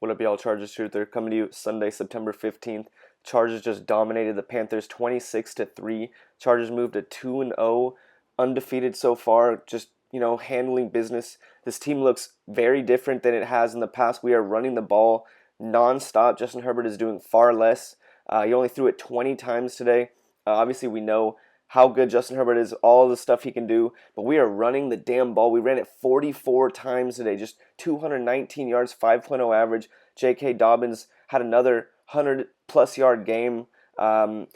What up, y'all? Chargers Truth. They're coming to you Sunday, September 15th. Chargers just dominated the Panthers 26-3. Chargers moved to 2-0, undefeated so far, just, handling business. This team looks very different than it has in the past. We are running the ball nonstop. Justin Herbert is doing far less. He only threw it 20 times today. Obviously, we know how good Justin Herbert is, all the stuff he can do, but we are running the damn ball. We ran it 44 times today, just 219 yards, 5.0 average. J.K. Dobbins had another 100-plus yard game. And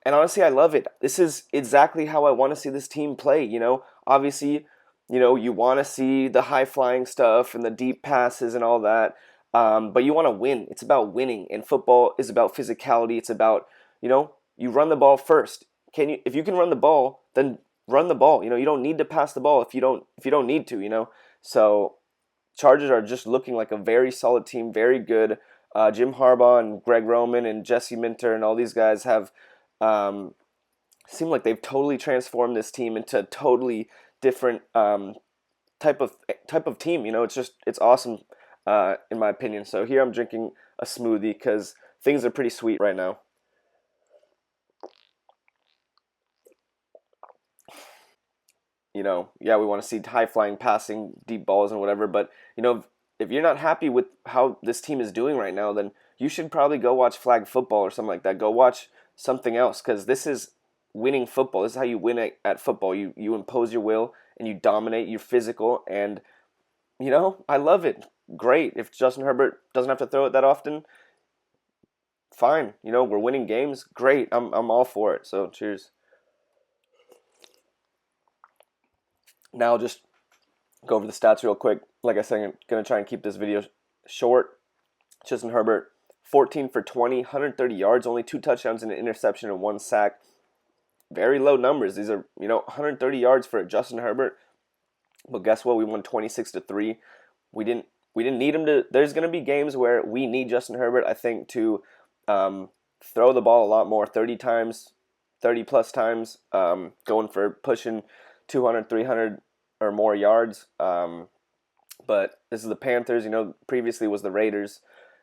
honestly, I love it. This is exactly how I want to see this team play, Obviously, you want to see the high-flying stuff and the deep passes and all that, but you want to win. It's about winning, and football is about physicality. It's about, you run the ball first. If you can run the ball, then run the ball. You don't need to pass the ball if you don't need to. So Chargers are just looking like a very solid team, very good. Jim Harbaugh and Greg Roman and Jesse Minter and all these guys have seemed like they've totally transformed this team into a totally different type of team. It's awesome in my opinion. So here I'm drinking a smoothie because things are pretty sweet right now. Yeah, we want to see high-flying passing, deep balls and whatever, but, if you're not happy with how this team is doing right now, then you should probably go watch flag football or something like that. Go watch something else, because this is winning football. This is how you win at football. You impose your will, and you dominate. You're physical, and, I love it. Great. If Justin Herbert doesn't have to throw it that often, fine. We're winning games. Great. I'm all for it. So, cheers. Now I'll just go over the stats real quick. Like I said, I'm going to try and keep this video short. Justin Herbert, 14 for 20, 130 yards, only 2 touchdowns and an interception and 1 sack. Very low numbers. These are, 130 yards for Justin Herbert. But guess what? We won 26-3. We didn't need him to. There's going to be games where we need Justin Herbert, I think, to throw the ball a lot more, 30 plus times, going for pushing 200, 300 or more yards. But this is the Panthers, previously was the Raiders.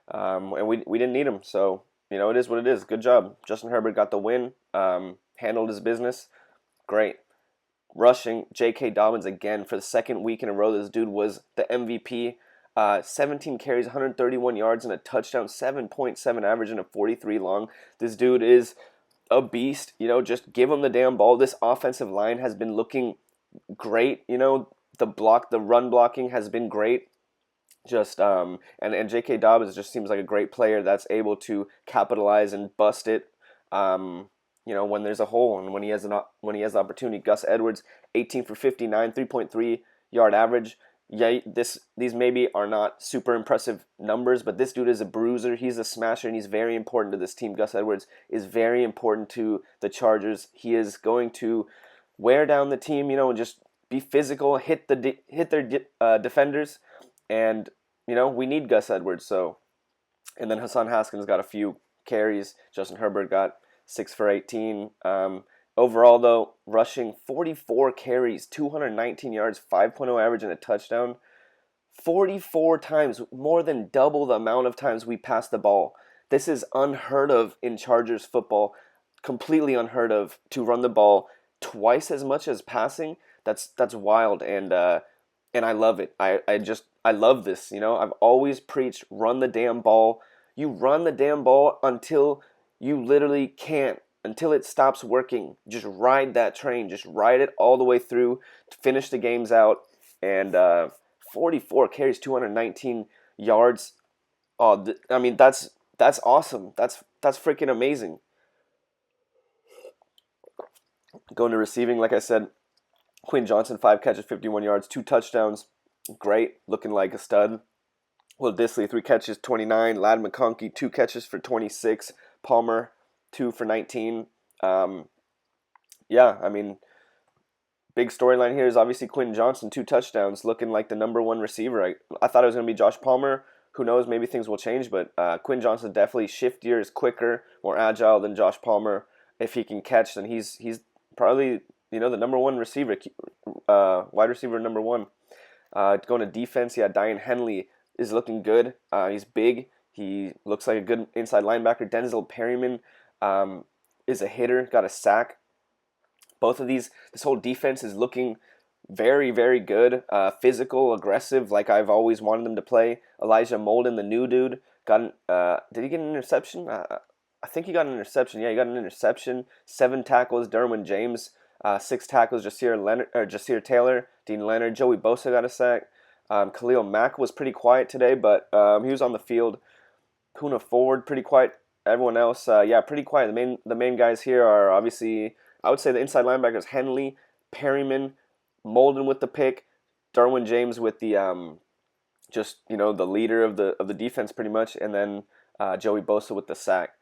And we didn't need them. So, it is what it is. Good job. Justin Herbert got the win, handled his business. Great. Rushing, J.K. Dobbins again for the second week in a row. This dude was the MVP. 17 carries, 131 yards, and a touchdown, 7.7 average, and a 43 long. This dude is a beast. Just give him the damn ball. This offensive line has been looking great. The run blocking has been great. Just and J.K. Dobbins just seems like a great player that's able to capitalize and bust it. When there's a hole and when he has the opportunity. Gus Edwards, 18 for 59, 3.3 yard average. Yeah, these maybe are not super impressive numbers, but this dude is a bruiser. He's a smasher, and he's very important to this team. Gus Edwards is very important to the Chargers. He is going to wear down the team, and just be physical, hit their defenders, and we need Gus Edwards. So, and then Hassan Haskins got a few carries. Justin Herbert got 6 for 18. Overall, though, rushing 44 carries, 219 yards, 5.0 average, and a touchdown. 44 times, more than double the amount of times we passed the ball. This is unheard of in Chargers football. Completely unheard of to run the ball twice as much as passing. That's wild, and I love it. I love this. I've always preached run the damn ball. You run the damn ball until you literally can't. Until it stops working. Just ride that train. Just ride it all the way through to finish the games out. And 44 carries, 219 yards. Oh, that's awesome. That's freaking amazing. Going to receiving, like I said, Quinn Johnson, 5 catches, 51 yards, 2 touchdowns. Great. Looking like a stud. Will Disley, 3 catches, 29. Ladd McConkey, 2 catches for 26. Palmer, 2 for 19. Big storyline here is obviously Quinn Johnson, 2 touchdowns, looking like the number 1 receiver. I thought it was going to be Josh Palmer. Who knows? Maybe things will change, but Quinn Johnson definitely shiftier, is quicker, more agile than Josh Palmer. If he can catch, then he's probably the number 1 receiver, wide receiver number 1. Going to defense, Diane Henley, is looking good. He's big. He looks like a good inside linebacker. Denzel Perryman is a hitter, got a sack. Both of this whole defense is looking very, very good. Physical, aggressive, like I've always wanted them to play. Elijah Molden, the new dude, did he get an interception? I think he got an interception. Yeah, he got an interception. 7 tackles. Derwin James, 6 tackles. Jasir Taylor, Dean Leonard, Joey Bosa got a sack. Khalil Mack was pretty quiet today, but he was on the field. Kuna Ford, pretty quiet. Everyone else, yeah, pretty quiet. The main guys here are obviously, I would say the inside linebackers: Henley, Perryman, Molden with the pick, Derwin James with the just the leader of the defense pretty much, and then Joey Bosa with the sack.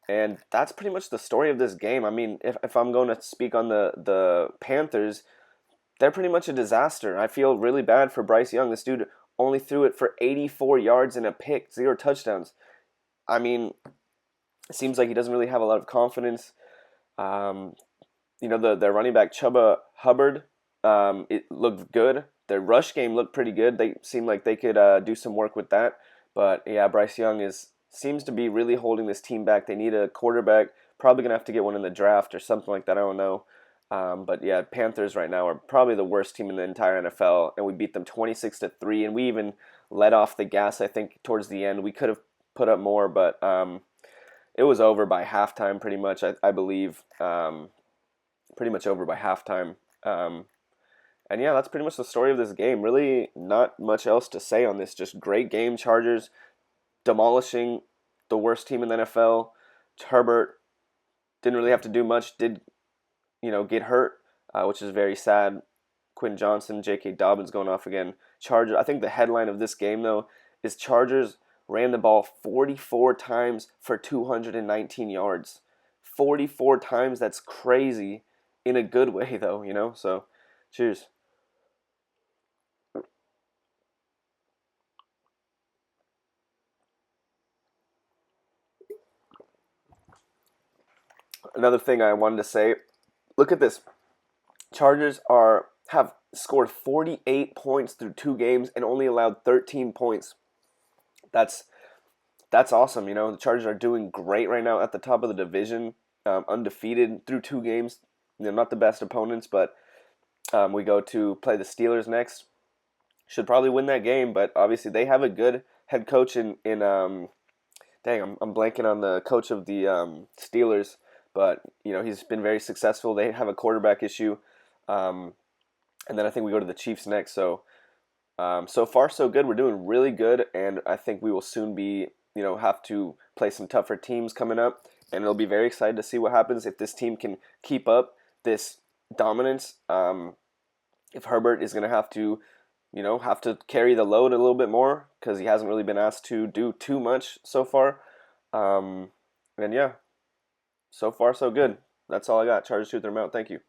And that's pretty much the story of this game. I mean, if I'm going to speak on the Panthers, they're pretty much a disaster. I feel really bad for Bryce Young. This dude only threw it for 84 yards and a pick, 0 touchdowns. I mean, it seems like he doesn't really have a lot of confidence. Um, their running back Chuba Hubbard, it looked good. Their rush game looked pretty good. They seem like they could do some work with that. But yeah, Bryce Young seems to be really holding this team back. They need a quarterback. Probably gonna have to get one in the draft or something like that. I don't know. But yeah, Panthers right now are probably the worst team in the entire NFL, and we beat them 26-3. And we even let off the gas. I think towards the end we could have put up more, but it was over by halftime pretty much. I believe pretty much over by halftime. And yeah, that's pretty much the story of this game. Really, not much else to say on this. Just great game. Chargers demolishing the worst team in the NFL. Herbert didn't really have to do much. Did get hurt, which is very sad. Quinn Johnson, J.K. Dobbins going off again. Chargers. I think the headline of this game though is Chargers ran the ball 44 times for 219 yards. 44 times. That's crazy in a good way though. So, cheers. Another thing I wanted to say, look at this. Chargers have scored 48 points through 2 games and only allowed 13 points. That's awesome. The Chargers are doing great right now at the top of the division, undefeated through 2 games. Not the best opponents, but we go to play the Steelers next. Should probably win that game, but obviously they have a good head coach in dang, I'm blanking on the coach of the Steelers, but he's been very successful. They have a quarterback issue, and then I think we go to the Chiefs next. So so far so good. We're doing really good, and I think we will soon be have to play some tougher teams coming up, and it'll be very excited to see what happens if this team can keep up this dominance. If Herbert is going to have to carry the load a little bit more because he hasn't really been asked to do too much so far. And yeah, so far so good. That's all I got. Chargers, shoot their mouth. Thank you.